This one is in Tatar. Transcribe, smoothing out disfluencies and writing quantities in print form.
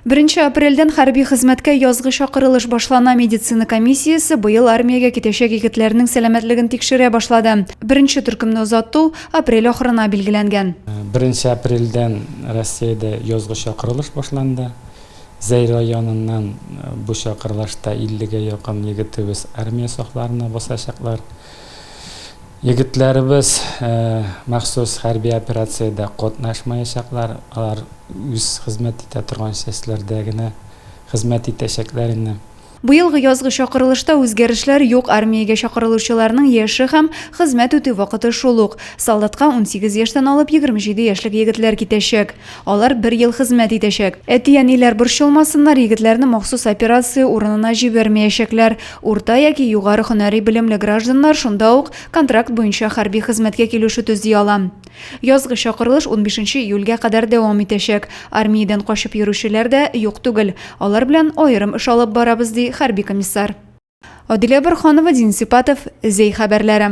1 aprelden harbiy xizmatga yozgı chaqirilish boshlana. Meditsina komissiyasi bıйыл armiyaga ketешек yigitlarning salomatligini tekshira boshladi. Birinchi turkumni uzatuv aprel oxirina belgilangan. 1 aprelden Rossiyada yozgı chaqirilish boshlandi. Zey rayonundan bu chaqirilishda 50 ga yaqin yigitimiz armiya soqlarini bosashaqlar. Yigitlarimiz maxsus harbiy operatsiyada qatnashmayashaqlar. Ular o'z xizmat eta turgan shaxslardagina xizmat etishaqlarini. Bu yılғы yozgı chaqirılishda o'zgarishlar yo'q. Armiyaga chaqiriluvchilarning yoshi ham xizmat o'tib vaqti shuluq. Soldatga 18 yoshdan olib 27 yoshlik yigitlar ketishak. Ular 1 yil xizmat etishak. Etiyanlar burishilmasinlar, yigitlarni maxsus operatsiya o'rnina jibermayashaklar. O'rta yoki yuqori hunariy bilimli grajdanlar shunda o'q kontrakt bo'yicha harbiy xizmatga kelishi tuzay oladi. Yozgı chaqirilish 15 iyulga qadar davom etishak. Armiyadan qochib yuruvchilarda yo'q tugil. Ular bilan ayrim ish olib boramiz, harbiy komissar. Odila Burxonova, Din Sipatov, Zey xabarlari.